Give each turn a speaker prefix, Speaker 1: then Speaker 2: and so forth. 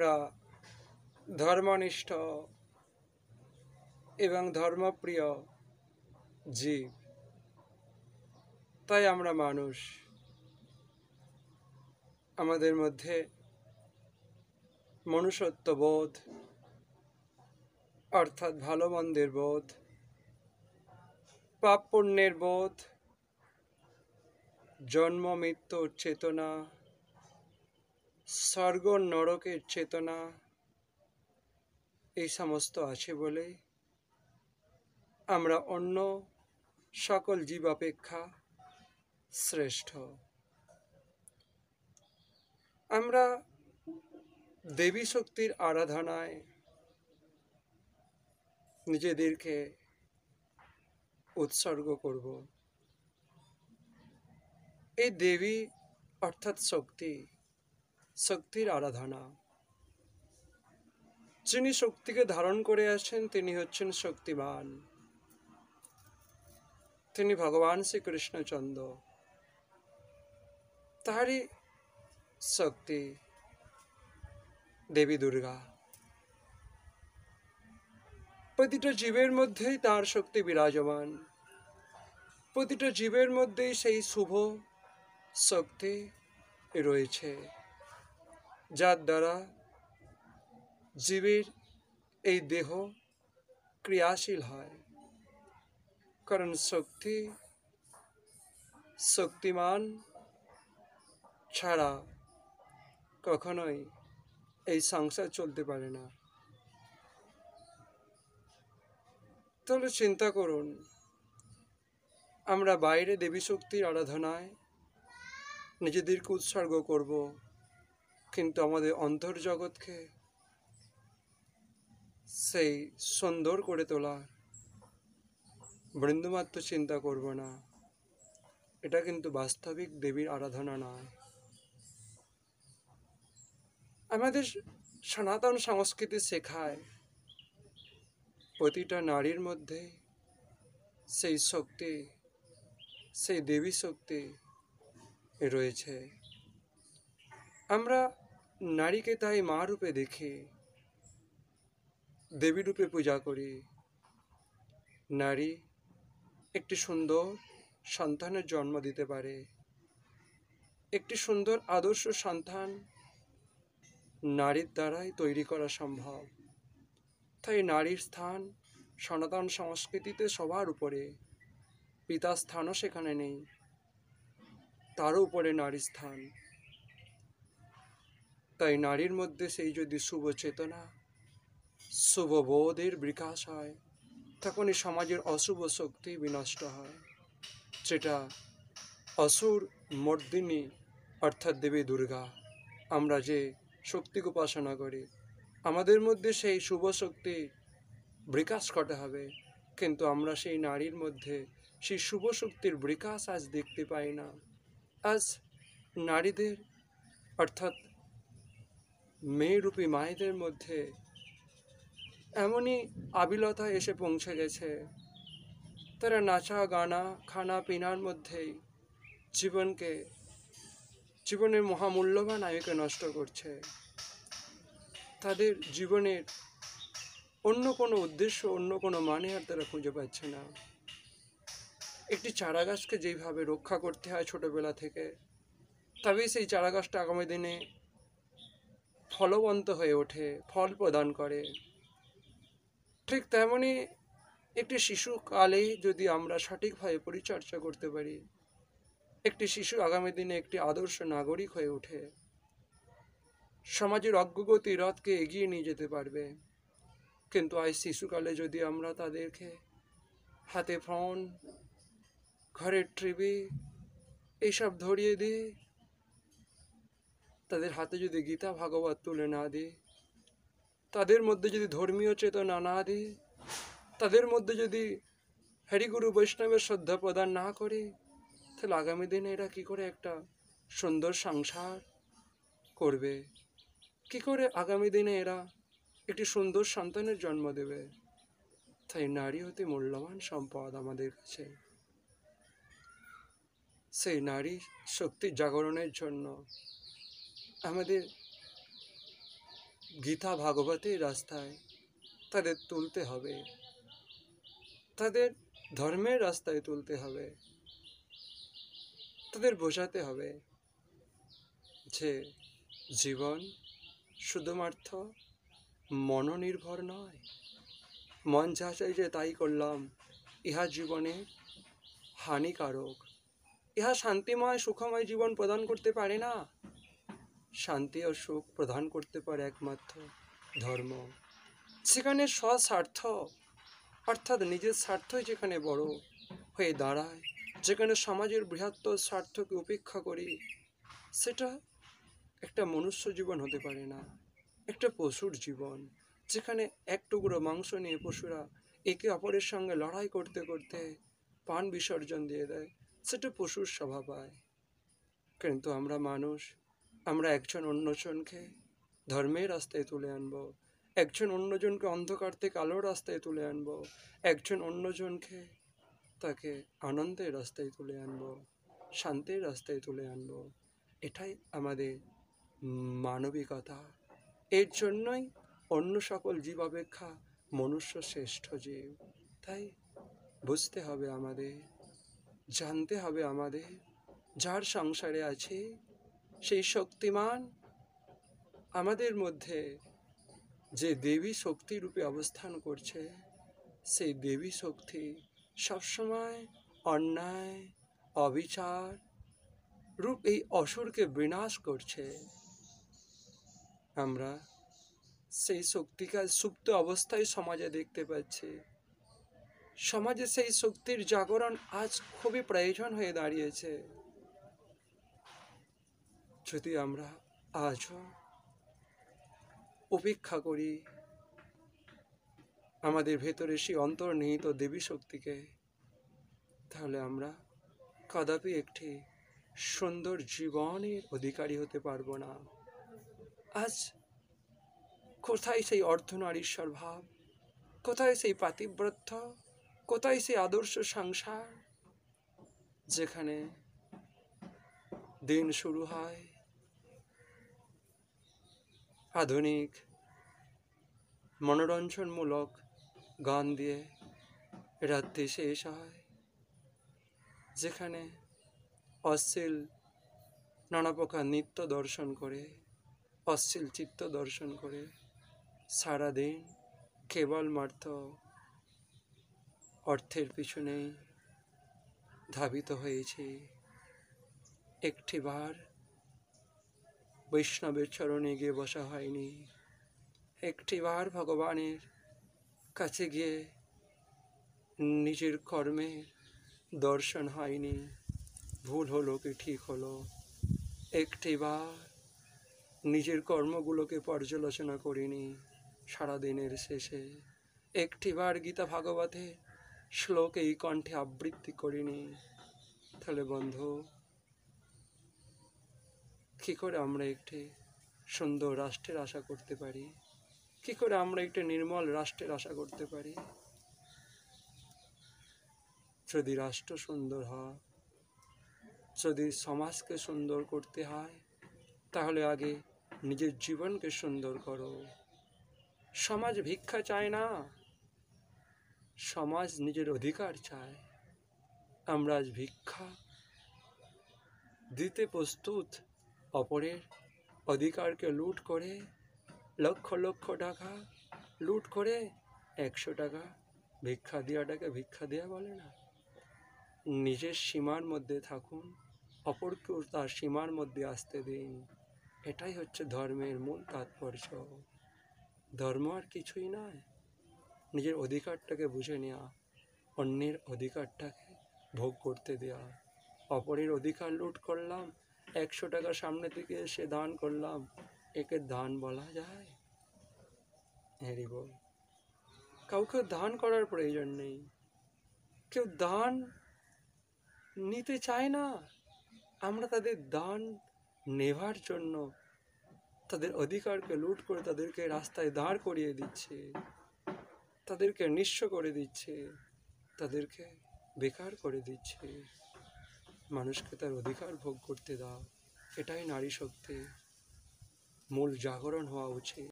Speaker 1: আমরা ধর্মনিষ্ঠ এবং ধর্মপ্রিয় জীব, তাই আমরা মানুষ। আমাদের মধ্যে মনুষ্যত্ববোধ অর্থাৎ ভালো মন্দের বোধ, পাপ পুণ্যের বোধ, জন্ম মৃত্যুর চেতনা, স্বর্গ নরকের চেতনা, এই সমস্ত আছে বলেই আমরা অন্য সকল জীব অপেক্ষা শ্রেষ্ঠ। আমরা দেবী শক্তির আরাধনায় নিজেদেরকে উৎসর্গ করব। এই দেবী অর্থাৎ শক্তির আরাধনা। যিনি শক্তিকে ধারণ করে আছেন তিনি হচ্ছেন শক্তিমান, তিনি ভগবান শ্রীকৃষ্ণচন্দ্র। তারই শক্তি দেবী দুর্গা। প্রতিটা জীবের মধ্যেই তার শক্তি বিরাজমান, প্রতিটা জীবের মধ্যেই সেই শুভ শক্তি রয়েছে, যার দ্বারা জীবের এই দেহ ক্রিয়াশীল হয়। কারণ শক্তিমান ছাড়া কখনোই এই সংসার চলতে পারে না। তাহলে চিন্তা করুন, আমরা বাইরে দেবী শক্তির আরাধনায় নিজেদেরকে উৎসর্গ করব, কিন্তু আমাদের অন্তর্জগৎকে সেই সুন্দর করে তোলা বৃন্দুমাত্র চিন্তা করব না। এটা কিন্তু বাস্তবিক দেবীর আরাধনা নয়। আমাদের সনাতন সংস্কৃতি শেখায় প্রতিটা নারীর মধ্যে সেই শক্তি, সেই দেবী শক্তি রয়েছে। আমরা নারীকে তাই মা রূপে দেখি, দেবী রূপে পূজা করি। নারী একটি সুন্দর সন্তানের জন্ম দিতে পারে, একটি সুন্দর আদর্শ সন্তান নারীর দ্বারাই তৈরি করা সম্ভব। তাই নারীর স্থান সনাতন সংস্কৃতিতে সবার উপরে, পিতার স্থানও সেখানে নেই, তারও উপরে নারীর স্থান। তাই নারীর মধ্যে সেই যদি শুভ চেতনা, শুভ বোধের বিকাশ হয়, তখনই সমাজের অশুভ শক্তি বিনষ্ট হয়। যেটা অসুর মর্দিনী অর্থাৎ দেবী দুর্গা, আমরা যে শক্তিকে উপাসনা করি, আমাদের মধ্যে সেই শুভ শক্তি বিকাশ ঘটে হবে। কিন্তু আমরা সেই নারীর মধ্যে সেই শুভ শক্তির বিকাশ আজ দেখতে পাই না। আজ নারীদের অর্থাৎ মেয়েরূপী মায়েদের মধ্যে এমনই আবিলতা এসে পৌঁছে গেছে, তারা নাচা গানা খানা পিনার মধ্যেই জীবনের মহামূল্যবান আয়ুকে নষ্ট করছে। তাদের জীবনের অন্য কোনো উদ্দেশ্য, অন্য কোনো মানে আর তারা খুঁজে পাচ্ছে না। একটি চারা গাছকে যেইভাবে রক্ষা করতে হয় ছোটবেলা থেকে, তবেই সেই চারা গাছটা আগামী দিনে ফলবন্ত হয়ে ওঠে, ফল প্রদান করে। ঠিক তেমনই একটি শিশুকালে যদি আমরা সঠিকভাবে পরিচর্যা করতে পারি, একটি শিশু আগামী দিনে একটি আদর্শ নাগরিক হয়ে ওঠে, সমাজের অগ্রগতি রথকে এগিয়ে নিয়ে যেতে পারবে। কিন্তু আজ শিশুকালে যদি আমরা তাদেরকে হাতে ফোন, ঘরের টিভি এইসব ধরিয়ে দিই, তাদের হাতে যদি গীতা ভাগবত তুলে না দিই, তাদের মধ্যে যদি ধর্মীয় চেতনা না দিই, তাদের মধ্যে যদি হরিগুরু বৈষ্ণবের শ্রদ্ধা প্রদান না করি, তাহলে আগামী দিনে এরা কী করে একটা সুন্দর সংসার করবে? কী করে আগামী দিনে এরা একটি সুন্দর সন্তানের জন্ম দেবে? তাই নারী হতে মূল্যবান সম্পদ আমাদের কাছে। সেই নারী শক্তি জাগরণের জন্য আমাদের গীতা ভাগবতের রাস্তায় তাদের তুলতে হবে, তাদের ধর্মের রাস্তায় তুলতে হবে, তাদের বোঝাতে হবে যে জীবন শুধুমাত্র মনোনির্ভর নয়, মন যা চাইছে তাই করলাম, ইহা জীবনে হানিকারক, ইহা শান্তিময় সুখময় জীবন প্রদান করতে পারে না। শান্তি ও সুখ প্রদান করতে পারে একমাত্র ধর্ম, সেখানে স্বস্বার্থ অর্থাৎ নিজের স্বার্থই যেখানে বড় হয়ে দাঁড়ায়, যেখানে সমাজের বৃহত্তর স্বার্থকে উপেক্ষা করি, সেটা একটা মনুষ্য জীবন হতে পারে না, একটা পশুর জীবন, যেখানে এক টুকরো মাংস নিয়ে পশুরা একে অপরের সঙ্গে লড়াই করতে করতে প্রাণ বিসর্জন দিয়ে দেয়, সেটা পশুর স্বভাব পায়। কিন্তু আমরা মানুষ, আমরা একজন অন্যজনকে ধর্মের রাস্তায় তুলে আনবো, একজন অন্যজনকে অন্ধকার থেকে আলোর রাস্তায় তুলে আনবো, একজন অন্যজনকে তাকে আনন্দের রাস্তায় তুলে আনবো, শান্তির রাস্তায় তুলে আনবো। এটাই আমাদের মানবিকতা। এর জন্যই অন্য সকল জীব অপেক্ষা মনুষ্য শ্রেষ্ঠ জীব। তাই বুঝতে হবে আমাদের, জানতে হবে আমাদের, যার সংসারে আছে সেই শক্তিমান আমাদের মধ্যে যে দেবী শক্তি রূপে অবস্থান করছে, সেই দেবী শক্তি সবসময় অন্যায় অবিচার রূপ এই অসুরকে বিনাশ করছে। আমরা সেই শক্তিকে সুপ্ত অবস্থায় সমাজে দেখতে পাচ্ছি। সমাজে সেই শক্তির জাগরণ আজ খুবই প্রয়োজন হয়ে দাঁড়িয়েছে। যদি আমরা আজও উপেক্ষা করি আমাদের ভেতরে সেই অন্তর্নিহিত দেবী শক্তিকে, তাহলে আমরা কদাপি একটি সুন্দর জীবনের অধিকারী হতে পারবো না। আজ কোথায় সেই অর্ধনারীশ্বর ভাব, কোথায় সেই পাতিব্রত্য, কোথায় সেই আদর্শ সংসার, যেখানে দিন শুরু হয় আধুনিক মনোরঞ্জনমূলক গান দিয়ে, রাত্রি শেষ হয় যেখানে অশ্লীল নানা প্রকার নৃত্য দর্শন করে, অশ্লীল চিত্র দর্শন করে সারাদিন কেবলমাত্র অর্থের পিছনেই ধাবিত হয়েছি। একটিবার বৈষ্ণবের চরণে গিয়ে বসা হয়নি, একটিবার ভগবানের কাছে গিয়ে নিজের কর্মের দর্শন হয়নি। ভুল হলো কি ঠিক হলো, একটিবার নিজের কর্মগুলোকে পর্যালোচনা করিনি সারাদিনের শেষে, একটিবার গীতা ভাগবতে শ্লোক এই কণ্ঠে আবৃত্তি করিনি। তাহলে বন্ধু, কী করে আমরা একটি সুন্দর রাষ্ট্রের আশা করতে পারি? কী করে আমরা একটি নির্মল রাষ্ট্রের আশা করতে পারি? যদি রাষ্ট্র সুন্দর হয়, যদি সমাজকে সুন্দর করতে হয়, তাহলে আগে নিজের জীবনকে সুন্দর করো। সমাজ ভিক্ষা চায় না, সমাজ নিজের অধিকার চায়। আমরা আজ ভিক্ষা দিতে প্রস্তুত, অপরের অধিকারকে লুট করে লক্ষ লক্ষ টাকা লুট করে 100 টাকা ভিক্ষা দেওয়াটাকে ভিক্ষা দেওয়া বলে না। নিজের সীমার মধ্যে থাকুন, অপরকেও তার সীমার মধ্যে আসতে দিন। এটাই হচ্ছে ধর্মের মূল তাৎপর্য। ধর্ম আর কিছুই নয়, নিজের অধিকারটাকে বুঝে নেওয়া, অন্যের অধিকারটাকে ভোগ করতে দেওয়া। অপরের অধিকার লুট করলাম, 100 টাকা সামনে থেকে এসে দান করলাম, একে দান বলা যায়? হ্যারি বল, কাউকে দান করার প্রয়োজন নেই, কেউ দান নিতে চায় না। আমরা তাদের দান নেবার জন্য তাদের অধিকারকে লুট করে তাদেরকে রাস্তায় দাঁড় করিয়ে দিচ্ছে, তাদেরকে নিঃস্ব করে দিচ্ছে, তাদেরকে বেকার করে দিচ্ছে। মানুষকে তার অধিকার ভোগ করতে দাও, এটাই নারী শক্তির মূল জাগরণ হওয়া উচিত।